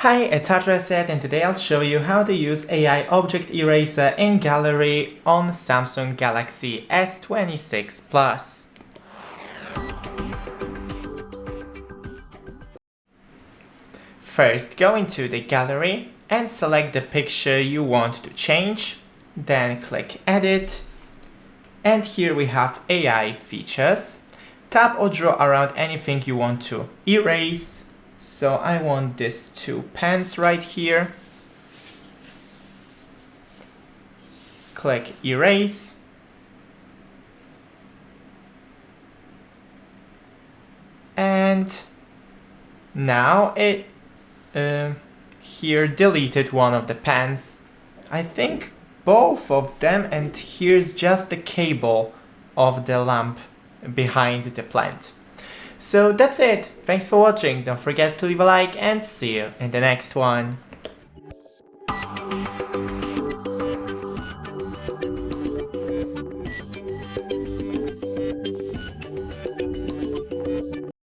Hi, it's HardReset and today I'll show you how to use AI Object Eraser in Gallery on Samsung Galaxy S26 Plus. First, go into the gallery and select the picture you want to change. Then click Edit. And here we have AI features. Tap or draw around anything you want to erase. So I want these two pens right here. Click Erase. And now it here deleted one of the pens. I think both of them, and here's just the cable of the lamp behind the plant. So that's it. Thanks for watching. Don't forget to leave a like and see you in the next one.